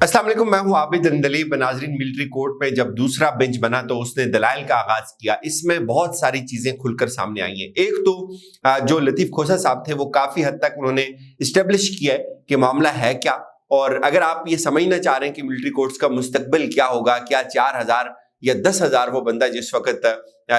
अस्सलाम वालेकुम, मैं हूं आबिद अंदलीब। नाजरीन, मिलिट्री कोर्ट में जब दूसरा बेंच बना तो उसने दलाइल का आगाज किया। इसमें बहुत सारी चीजें खुलकर सामने आई हैं। एक तो जो लतीफ खोसा साहब थे वो काफी हद तक उन्होंने इस्टेब्लिश किया है कि मामला है क्या, और अगर आप ये समझना चाह रहे हैं कि मिलिट्री कोर्ट्स का मुस्तकबिल क्या होगा, क्या 4,000 या 10,000 वो बंदा जिस वक्त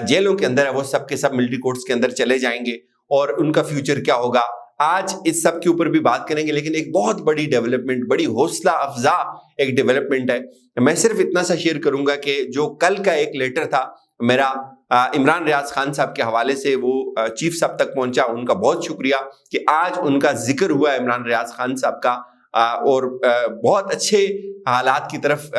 जेलों के अंदर है वो सब के सब मिलिट्री कोर्ट्स के अंदर चले जाएंगे और उनका फ्यूचर क्या होगा, आज इस सब के ऊपर भी बात करेंगे। लेकिन एक बहुत बड़ी डेवलपमेंट, बड़ी हौसला अफजा एक डेवलपमेंट है। मैं सिर्फ इतना सा शेयर करूंगा कि जो कल का एक लेटर था मेरा इमरान रियाज खान साहब के हवाले से, वो चीफ साहब तक पहुंचा। उनका बहुत शुक्रिया कि आज उनका जिक्र हुआ इमरान रियाज खान साहब का, और बहुत अच्छे हालात की तरफ,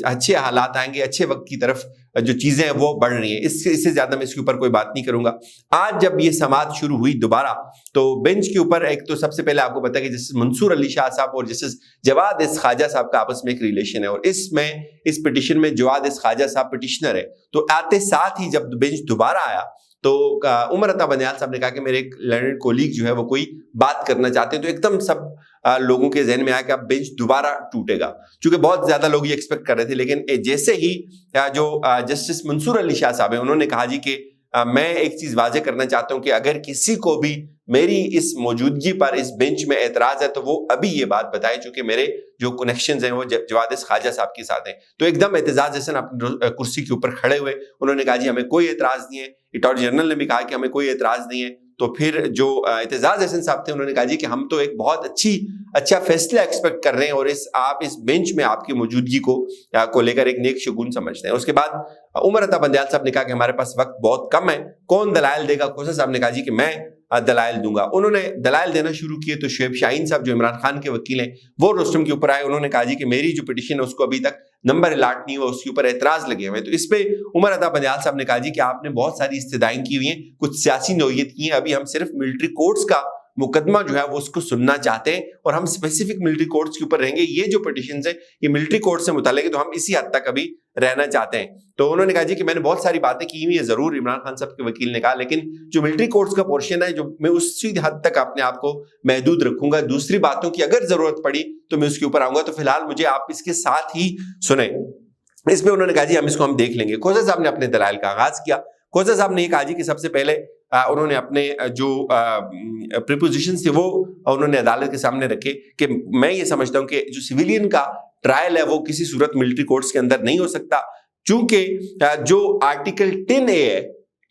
अच्छे हालात आएंगे, अच्छे वक्त की तरफ जो चीजें हैं वो बढ़ रही हैं। इससे ज्यादा मैं इसके ऊपर कोई बात नहीं करूंगा। आज जब ये समाअत शुरू हुई दोबारा, तो बेंच के ऊपर एक तो सबसे पहले आपको पता है कि जस्टिस मंसूर अली शाह साहब और जस्टिस जवाद इस ख्वाजा साहब का आपस में एक रिलेशन है, और इस पिटिशन में जवाद इस ख्वाजा साहब पिटिशनर है। तो आते साथ ही जब बेंच दोबारा आया तो उमर अता बंदयाल साहब ने कहा कि मेरे एक लर्नड कोलीग जो है वो कोई बात करना चाहते हैं। तो एकदम सब लोगों के जहन में आया कि अब बेंच दोबारा टूटेगा, क्योंकि बहुत ज्यादा लोग ये एक्सपेक्ट कर रहे थे। लेकिन जैसे ही जो जस्टिस मंसूर अली शाह साहब है उन्होंने कहा जी कि मैं एक चीज वाजे करना चाहता हूं कि अगर किसी को भी मेरी इस मौजूदगी पर इस बेंच में एतराज है तो वो अभी ये बात बताए, चूंकि मेरे जो कनेक्शंस हैं वो जवाद ख्वाजा साहब के साथ हैं। तो एकदम एतजाज जैसे अपनी कुर्सी के ऊपर खड़े हुए उन्होंने कहा जी हमें कोई एतराज नहीं है। अटॉर्नी जनरल ने भी कहा कि हमें कोई एतराज नहीं है। तो फिर जो एतजाज हसन साहब थे उन्होंने कहा जी कि हम तो एक बहुत अच्छा फैसला एक्सपेक्ट कर रहे हैं, और आप इस बेंच में आपकी मौजूदगी को लेकर एक नेक शगुन समझते हैं। उसके बाद उमर अता बंदयाल साहब ने कहा कि हमारे पास वक्त बहुत कम है, कौन दलाइल देगा। खोसा साहब ने कहा जी कि मैं दलाइल दूंगा। उन्होंने दलाइल देना शुरू किए तो शुएब शाहीन साहब जो इमरान खान के वकील हैं वो रोस्टम के ऊपर आए। उन्होंने कहा जी कि मेरी जो पिटिशन है उसको अभी तक नंबर अलाट नहीं हुआ, उसके ऊपर एतराज लगे हुए। तो इस पे उमर अता बंदयाल साहब ने कहा जी कि आपने बहुत सारी इस्तदाएं की हुई हैं, कुछ सियासी नौयत की है, अभी हम सिर्फ मिलिट्री कोर्ट्स का मुकदमा जो है वो उसको सुनना चाहते हैं और हम स्पेसिफिक मिलिट्री कोर्ट्स के ऊपर रहेंगे। ये जो पिटिशंस है ये मिलिट्री कोर्ट से मुताल्लिक है, तो हम इसी हद तक अभी रहना चाहते हैं। तो उन्होंने कहा जी कि मैंने बहुत सारी बातें की हुई है, जरूर इमरान खान साहब के वकील ने कहा, लेकिन जो मिलिट्री कोर्ट्स का पोर्शन है जो मैं उसी हद तक अपने आप को महदूद रखूंगा। दूसरी बातों की अगर जरूरत पड़ी तो मैं उसके ऊपर आऊंगा। तो फिलहाल मुझे आप इसके साथ ही सुने। इसमें उन्होंने कहा जी हम देख लेंगे। खोसा साहब ने अपने दलाइल का आगाज किया। खोसा साहब ने ये कहा जी कि सबसे पहले उन्होंने अपने जो प्रीपोजिशंस थे वो उन्होंने अदालत के सामने रखे कि मैं ये समझता हूं कि जो सिविलियन का ट्रायल है वो किसी सूरत मिलिट्री कोर्ट्स के अंदर नहीं हो सकता, चूंकि जो आर्टिकल 10A है,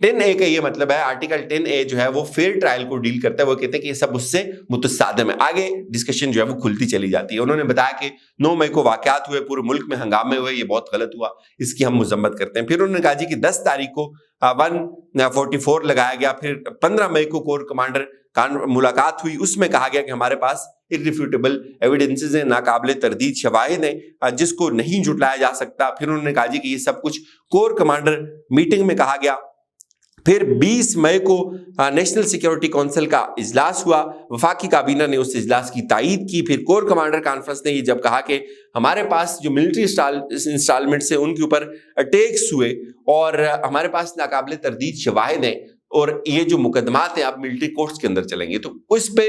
10A का ये मतलब है, आर्टिकल 10A जो है वो फेयर ट्रायल को डील करता है। वो कहते हैं कि ये सब उससे मुतसादिम है। आगे डिस्कशन जो है वो खुलती चली जाती है। उन्होंने बताया कि 9 मई को वाकयात हुए, पूरे मुल्क में हंगामे हुए, ये बहुत गलत हुआ, इसकी हम मजम्मत करते हैं। फिर उन्होंने कहा जी कि 10 तारीख को 144 लगाया गया। फिर 15 मई को कोर कमांडर मुलाकात हुई, उसमें कहा गया कि हमारे पास इररिफ्यूटेबल एविडेंसेस हैं, नाकाबिले तरदीद शवाहिद हैं जिसको नहीं जुटलाया जा सकता। फिर उन्होंने कहा जी कि ये सब कुछ कोर कमांडर मीटिंग में कहा गया। फिर 20 मई को नेशनल सिक्योरिटी काउंसिल का इजलास हुआ, वफाकी काबीना ने उस इजलास की तायीद की। फिर कोर कमांडर कॉन्फ्रेंस ने ये जब कहा कि हमारे पास जो मिलिट्री इंस्टॉलमेंट्स है उनके ऊपर अटैक्स हुए और हमारे पास नाकाबिले तरदीद शवाहिद हैं और ये जो मुकदमात हैं आप मिलिट्री कोर्ट्स के अंदर चलेंगे। तो उस पे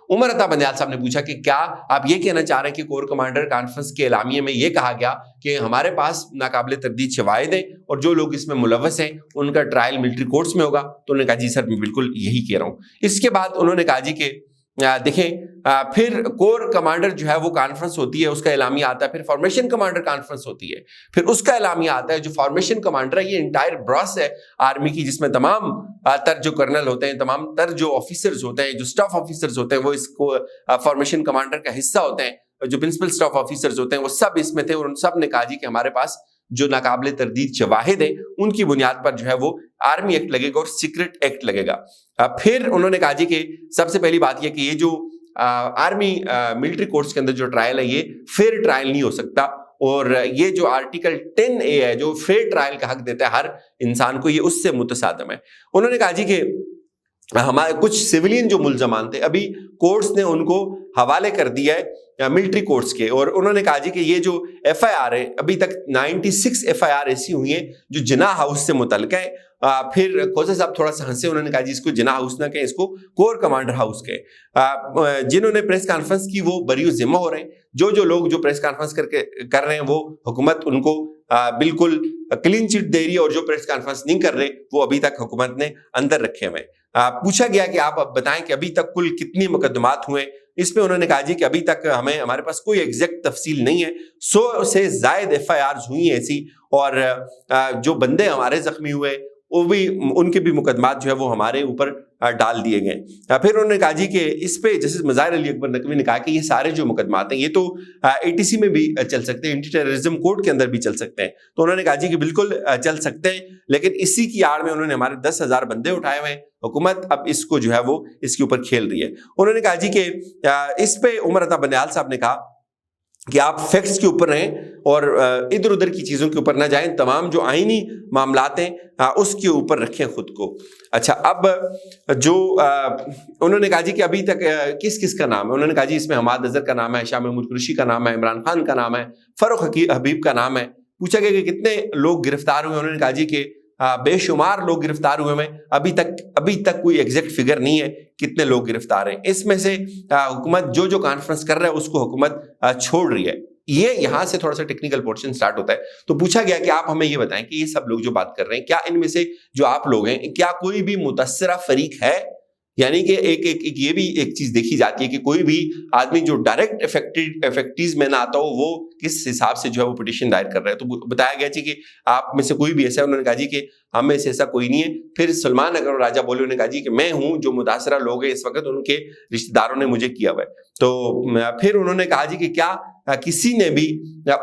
उमर अता बंदयाल साहब ने पूछा कि क्या आप ये कहना चाह रहे हैं कि कोर कमांडर कॉन्फ्रेंस के एलामिये में ये कहा गया कि हमारे पास नाकाबिले तरदीद शवाहिद हैं और जो लोग इसमें मुलव्वस हैं उनका ट्रायल मिलिट्री कोर्ट्स में होगा? तो उन्होंने कहा जी सर मैं बिल्कुल यही कह रहा हूँ। इसके बाद उन्होंने कहा जी कि देखें, फिर कोर कमांडर जो है वो कॉन्फ्रेंस होती है, उसका एलामिया आता है। फिर फॉर्मेशन कमांडर कॉन्फ्रेंस होती है, फिर उसका एलामिया आता है। जो फॉर्मेशन कमांडर है ये इंटायर ब्रॉस है आर्मी की, जिसमें तमाम तर जो कर्नल होते हैं, तमाम तर जो ऑफिसर्स होते हैं, जो स्टाफ ऑफिसर्स होते हैं वो इसको फॉर्मेशन कमांडर का हिस्सा होते हैं। जो प्रिंसिपल स्टाफ ऑफिसर्स होते हैं वो सब इसमें थे, और उन सब ने कहा जी कि हमारे पास जो नाकाबिले तरदीद शवाहिद है उनकी बुनियाद पर जो है वो आर्मी एक्ट लगेगा और सीक्रेट एक्ट लगेगा। फिर उन्होंने कहा जी कि सबसे पहली बात यह कि ये जो आर्मी मिलिट्री कोर्ट्स के अंदर जो ट्रायल है ये फेयर ट्रायल नहीं हो सकता, और ये जो आर्टिकल 10A है जो फेयर ट्रायल का हक देता है हर इंसान को, ये उससे मुतसादिम है। उन्होंने कहा जी कि हमारे कुछ सिविलियन जो मुल्जमान थे अभी कोर्ट्स ने उनको हवाले कर दिया है मिलिट्री कोर्ट्स के, और उन्होंने कहा जी कि ये जो FIR है अभी तक 96 FIR ऐसी हुई हैं जो जिना हाउस से मुतल्लिक है, फिर खोसा साहब थोड़ा सा हंसे, उन्होंने कहा जी इसको जिना हाउस ना कहें, इसको कोर कमांडर हाउस कहें। जिन्होंने प्रेस कॉन्फ्रेंस की वो बरी जिम्मा हो रहे हैं। जो लोग जो प्रेस कॉन्फ्रेंस कर रहे हैं वो हुकूमत उनको बिल्कुल क्लीन चिट दे रही है, और जो प्रेस कॉन्फ्रेंस नहीं कर रहे वो अभी तक हुकूमत ने अंदर रखे हुए। पूछा गया कि आप अब बताएं कि अभी तक कुल कितनी मुकदमात हुए। इस पे उन्होंने कहा जी कि अभी तक हमारे पास कोई एग्जैक्ट तफसील नहीं है, 100 से ज्यादा FIRs हुई हैं ऐसी, और जो बंदे हमारे जख्मी हुए वो भी, उनके भी मुकदमात जो है वो हमारे ऊपर डाल दिए गए। फिर उन्होंने कहा जी कि इस पे जस्टिस मज़ाहिर अली अकबर नकवी ने कहा कि ये सारे जो मुकदमात हैं ये तो ATC में भी चल सकते हैं, एंटी टेररिज्म कोड के अंदर भी चल सकते हैं। तो उन्होंने कहा जी कि बिल्कुल चल सकते हैं, लेकिन इसी की आड़ में उन्होंने हमारे 10,000 बंदे उठाए हुए हैं। हुकूमत अब इसको जो है वो इसके ऊपर खेल रही है। उन्होंने कहा जी कि इस पे उमर अता बंदयाल साहब ने कहा कि आप फैक्ट्स के ऊपर रहें और इधर उधर की चीज़ों के ऊपर ना जाएं, तमाम जो आईनी मामलात हैं उसके ऊपर रखें खुद को। अच्छा, अब जो उन्होंने कहा जी कि अभी तक किस किस का नाम है, उन्होंने कहा जी इसमें हमाद अजहर का नाम है, शाह महमूद कुरैशी का नाम है, इमरान खान का नाम है, फरूख हबीब का नाम है। पूछा गया कि कितने लोग गिरफ्तार हुए, उन्होंने कहा जी कि बेशुमार लोग गिरफ्तार हुए हैं, अभी तक कोई एग्जैक्ट फिगर नहीं है कितने लोग गिरफ्तार हैं। इसमें से हुकूमत जो कॉन्फ्रेंस कर रहा है उसको हुकूमत छोड़ रही है। ये यहाँ से थोड़ा सा टेक्निकल पोर्शन स्टार्ट होता है। तो पूछा गया कि आप हमें ये बताएं कि ये सब लोग जो बात कर रहे हैं, क्या इनमें से जो आप लोग हैं, क्या कोई भी मुतस्सरा फरीक है? यानी कि एक ये भी एक चीज देखी जाती है कि कोई भी आदमी जो डायरेक्ट इफेक्टीज में ना आता हो वो किस हिसाब से जो है वो पिटीशन दायर कर रहा है। तो बताया गया जी कि आप में से कोई भी ऐसा है, उन्होंने कहा जी कि हम में से ऐसा कोई नहीं है। फिर सलमान अकरम राजा बोले, उन्होंने कहा जी कि मैं हूं, जो मुतासरा लोग हैं इस वक्त उनके रिश्तेदारों ने मुझे किया हुआ है। तो फिर उन्होंने कहा जी कि क्या किसी ने भी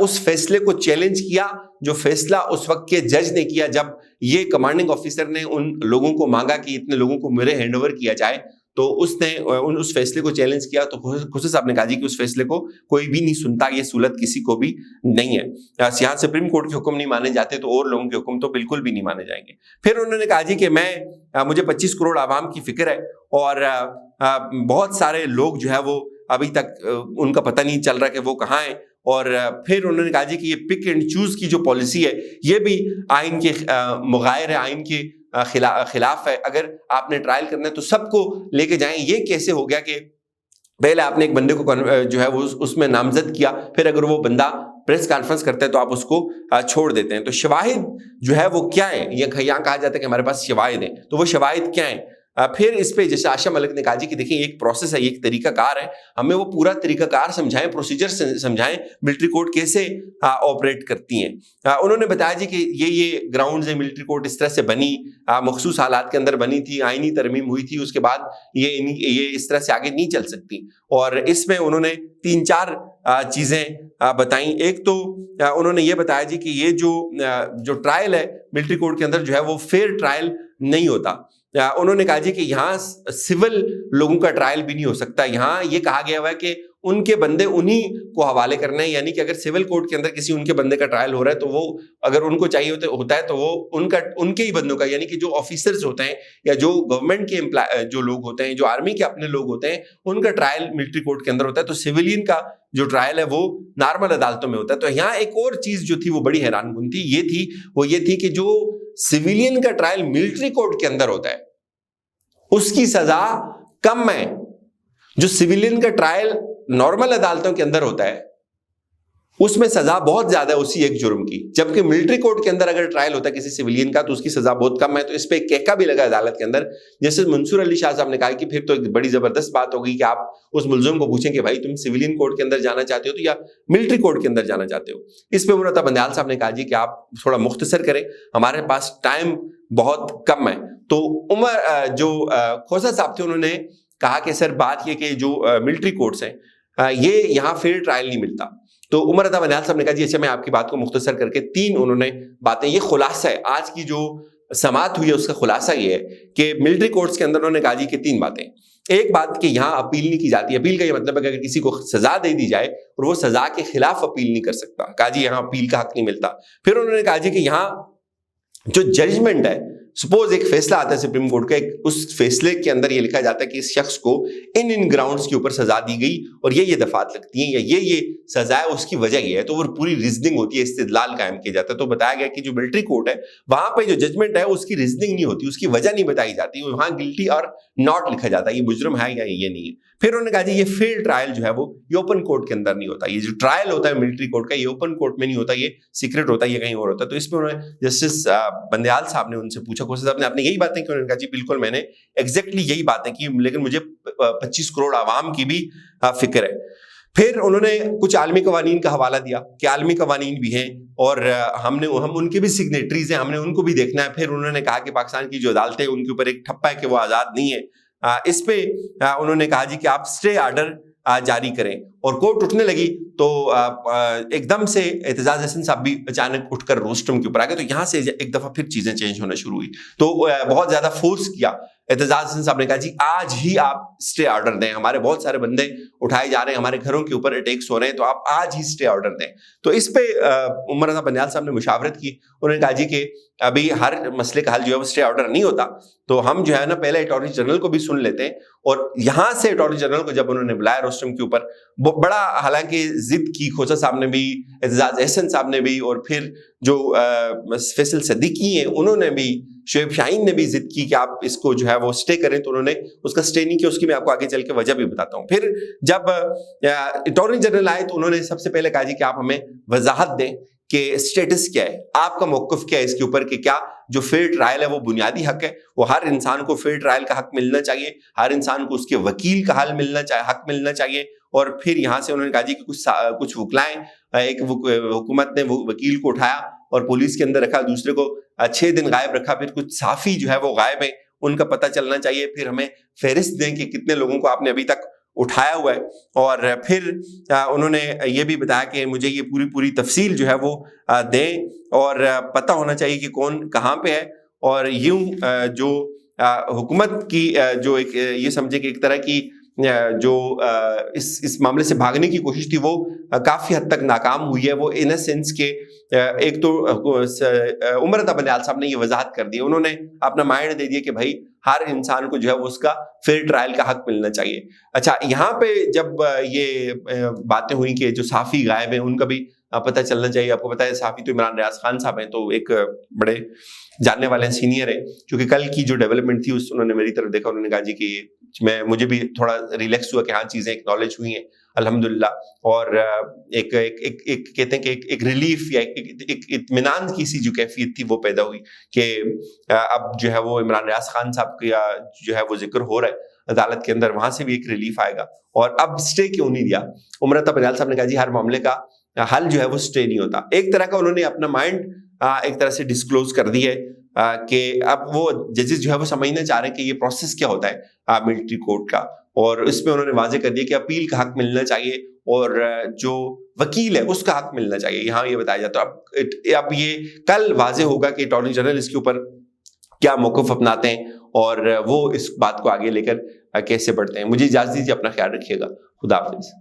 उस फैसले को चैलेंज किया जो फैसला उस वक्त के जज ने किया, जब ये कमांडिंग ऑफिसर ने उन लोगों को मांगा कि इतने लोगों को मेरे हैंड ओवर किया जाए, तो उसने उस फैसले को चैलेंज किया। तो खुशी साहब ने कहा जी कि उस फैसले को कोई भी नहीं सुनता, ये सूलत किसी को भी नहीं है। यहाँ सुप्रीम कोर्ट के हुक्म नहीं माने जाते तो और लोगों के हुक्म तो बिल्कुल भी नहीं माने जाएंगे। फिर उन्होंने कहा जी कि मुझे 25 करोड़ आवाम की फिक्र है, और बहुत सारे लोग जो है वो अभी तक उनका पता नहीं चल रहा कि वो कहाँ है। और फिर उन्होंने कहा जी कि ये पिक एंड चूज की जो पॉलिसी है ये भी आइन के मुगायर है, आइन के खिलाफ है। अगर आपने ट्रायल करना है तो सबको लेके जाएं। ये कैसे हो गया कि पहले आपने एक बंदे को जो है वो उसमें नामजद किया, फिर अगर वो बंदा प्रेस कॉन्फ्रेंस करता है तो आप उसको छोड़ देते हैं। तो शवाहिद जो है वो क्या है, यहाँ कहा जाता है कि हमारे पास शवाहिद हैं, तो वो शवाहिद क्या है? फिर इस पे जैसे आशा मलिक ने कहा जी कि देखिए एक प्रोसेस है, एक तरीकाकार है, हमें वो पूरा तरीकाकार समझाएं, प्रोसीजर समझाएं, मिलिट्री कोर्ट कैसे ऑपरेट करती हैं। उन्होंने बताया जी कि ये ग्राउंड्स है, मिलिट्री कोर्ट इस तरह से बनी, मखसूस हालात के अंदर बनी थी, आईनी तरमीम हुई थी, उसके बाद ये इस तरह से आगे नहीं चल सकती। और इसमें उन्होंने 3-4 चीजें बताई। एक तो उन्होंने ये बताया जी कि ये जो ट्रायल है मिलिट्री कोर्ट के अंदर जो है वो फेयर ट्रायल नहीं होता। उन्होंने कहा जी कि यहाँ सिविल लोगों का ट्रायल भी नहीं हो सकता। यहाँ ये कहा गया हुआ है कि उनके बंदे उन्हीं को हवाले करना है, यानी कि अगर सिविल कोर्ट के अंदर किसी उनके बंदे का ट्रायल हो रहा है तो वो अगर उनको चाहिए होता है तो वो उनके ही बंदों का, यानी कि जो ऑफिसर्स होते हैं या जो गवर्नमेंट के जो लोग होते हैं, जो आर्मी के अपने लोग होते हैं, उनका ट्रायल मिलिट्री कोर्ट के अंदर होता है। तो सिविलियन का जो ट्रायल है वो नॉर्मल अदालतों में होता है। तो यहाँ एक और चीज जो थी वो बड़ी हैरानकुन थी, वो ये थी कि जो सिविलियन का ट्रायल मिलिट्री कोर्ट के अंदर होता है उसकी सजा कम है, जो सिविलियन का ट्रायल नॉर्मल अदालतों के अंदर होता है उसमें सजा बहुत ज्यादा है उसी एक जुर्म की। जबकि मिलिट्री कोर्ट के अंदर अगर ट्रायल होता है किसी सिविलियन का तो उसकी सजा बहुत कम है। तो इस पे एक कहका भी लगा अदालत के अंदर। जैसे मंसूर अली शाह साहब ने कहा कि फिर तो एक बड़ी जबरदस्त बात होगी कि आप उस मुलजिम को पूछें कि भाई तुम सिविलियन कोर्ट के अंदर जाना चाहते हो तो या मिलिट्री कोर्ट के अंदर जाना चाहते हो। इस पे उमर अता बंदयाल साहब ने कहा जी कि आप थोड़ा मुख्तसर करें, हमारे पास टाइम बहुत कम है। तो खोसा साहब थे, उन्होंने कहा कि सर बात ये कि जो मिलिट्री कोर्ट्स हैं ये यहाँ फेयर ट्रायल नहीं मिलता। तो उमर अता बंदयाल साहब ने कहा जी अच्छा मैं आपकी बात को मुख्तसर करके 3 उन्होंने बातें, ये खुलासा है आज की जो समाअत हुई है उसका खुलासा ये है कि मिलिट्री कोर्ट्स के अंदर उन्होंने कहा जी कि 3 बातें। एक बात कि यहाँ अपील नहीं की जाती। अपील का ये मतलब है कि अगर किसी को सजा दे दी जाए और वो सजा के खिलाफ अपील नहीं कर सकता, कहा जी यहाँ अपील का हक नहीं मिलता। फिर उन्होंने कहा जी कि यहाँ जो जजमेंट है सपोज एक फैसला आता है सुप्रीम कोर्ट का, उस फैसले के अंदर ये लिखा जाता है कि इस शख्स को इन ग्राउंड्स के ऊपर सजा दी गई और ये दफात लगती हैं या ये सजा है, उसकी वजह ये है, तो वो पूरी रीजनिंग होती है, इस्तिदलाल कायम किया जाता है। तो बताया गया कि जो मिलिट्री कोर्ट है वहां पे जो जजमेंट है उसकी रीजनिंग नहीं होती, उसकी वजह नहीं बताई जाती, वहां गिल्टी और नॉट लिखा जाता है, ये मुजरम है या ये नहीं है। फिर उन्होंने कहा जी ये फेयर ट्रायल जो है वो ये ओपन कोर्ट के अंदर नहीं होता, ये जो ट्रायल होता है मिलिट्री कोर्ट का ये ओपन कोर्ट में नहीं होता, ये सीक्रेट होता है, ये कहीं और होता है। तो इसमें उन्होंने जस्टिस बंदयाल साहब ने उनसे पूछा, खोसा साहब ने आपने यही बातें की? उन्होंने कहा जी बिल्कुल मैंने एग्जैक्टली यही बातें की, लेकिन मुझे 25 करोड़ आवाम की भी फिक्र है। फिर उन्होंने कुछ आलमी कवानीन का हवाला दिया कि आलमी कवानीन भी हैं और हम उनके भी सिग्नेटरीज हैं, हमने उनको भी देखना है। फिर उन्होंने कहा कि पाकिस्तान की जो अदालतें उनके ऊपर एक ठप्पा है कि वो आज़ाद नहीं है। इस पे उन्होंने कहा जी कि आप स्टे आर्डर जारी करें, और कोर्ट उठने लगी तो एकदम से एतजाज हसन साहब भी अचानक उठकर रोस्टम के ऊपर आ गए। तो यहाँ से एक दफा फिर चीजें चेंज होना शुरू हुई, तो बहुत ज्यादा फोर्स किया। एतजाज हसन साहब ने कहा जी आज ही आप स्टे ऑर्डर दें, हमारे बहुत सारे बंदे उठाए जा रहे हैं, हमारे घरों के ऊपर अटैक्स हो रहे हैं, तो आप आज ही स्टे ऑर्डर दें। तो इस पे उमर रज़ा बंदयाल साहब ने मुशावरत की, उन्होंने कहा जी कि अभी हर मसले का हल जो है वो स्टे ऑर्डर नहीं होता, तो हम जो है ना पहले अटॉर्नी जनरल को भी सुन लेते हैं। और यहाँ से अटॉर्नी जनरल को जब उन्होंने बुलाया रोस्टम के ऊपर, बड़ा हालांकि जिद की खोसा साहब ने भी, एतजाज अहसन साहब ने भी, और फिर जो फैसल सदीकी हैं उन्होंने भी, शुएब शाहीन ने भी जिद की कि आप इसको जो है वो स्टे करें, तो उन्होंने उसका स्टे नहीं किया। उसकी मैं आपको आगे चल के वजह भी बताता हूँ। फिर जब अटॉर्नी जनरल आए तो उन्होंने सबसे पहले कहा जी कि आप हमें वजाहत दें कि स्टेटस क्या है, आपका मौक़िफ़ क्या है इसके ऊपर, कि क्या जो फेयर ट्रायल है वो बुनियादी हक है, वो हर इंसान को फेयर ट्रायल का हक मिलना चाहिए, हर इंसान को उसके वकील का हक मिलना चाहिए। और फिर यहाँ से उन्होंने कहा जी कि कुछ वकलाएं, एक हुकूमत ने वो वकील को उठाया और पुलिस के अंदर रखा, दूसरे को 6 दिन गायब रखा, फिर कुछ साफ़ी जो है वो गायब है, उनका पता चलना चाहिए, फिर हमें फहरिस्त दें कि कितने लोगों को आपने अभी तक उठाया हुआ है। और फिर उन्होंने ये भी बताया कि मुझे ये पूरी तफसील जो है वो दें, और पता होना चाहिए कि कौन कहाँ पे है। और यूं जो हुकूमत की जो एक ये समझे कि एक तरह की जो इस मामले से भागने की कोशिश थी वो काफ़ी हद तक नाकाम हुई है। वो इन अ सेंस के एक तो उमर रज़ा बंदयाल साहब ने ये वजाहत कर दी, उन्होंने अपना माइंड दे दिया कि भाई हर इंसान को जो है वो उसका फेयर ट्रायल का हक मिलना चाहिए। अच्छा, यहाँ पे जब ये बातें हुई कि जो साफ़ी गायब हैं उनका भी पता चलना चाहिए। आपको पता है साफ़ी तो इमरान रियाज खान साहब हैं, तो एक बड़े जानने वाले सीनियर है, क्योंकि कल की जो डेवलपमेंट थी उस उन्होंने मेरी तरफ देखा, उन्होंने कहा जी कि मुझे भी थोड़ा रिलैक्स हुआ कि हाँ चीज़ें एक्नॉलेज हुई हैं अल्हम्दुलिल्लाह। और एक कहते हैं कि एक रिलीफ या एक इत्मीनान की सी जो कैफियत थी वो पैदा हुई कि अब जो है वो इमरान रियाज खान साहब का जो है वो जिक्र हो रहा है अदालत के अंदर, वहां से भी एक रिलीफ आएगा। और अब स्टे क्यों नहीं दिया? उमर रज़ा बंदयाल साहब ने कहा जी हर मामले का हल जो है वो स्टे नहीं होता। एक तरह का उन्होंने अपना माइंड एक तरह से डिस्क्लोज कर दी है कि अब वो जजेस जो है वो समझना चाह रहे हैं कि ये प्रोसेस क्या होता है मिलिट्री कोर्ट का, और इसमें उन्होंने वाजे कर दिया कि अपील का हक मिलना चाहिए और जो वकील है उसका हक मिलना चाहिए। यहाँ ये बताया जाता है। अब ये कल वाजे होगा कि अटॉर्नी जनरल इसके ऊपर क्या मौक़िफ़ अपनाते हैं और वो इस बात को आगे लेकर कैसे बढ़ते हैं। मुझे इजाज़त दीजिए, अपना ख्याल रखिएगा। खुदा हाफिज़।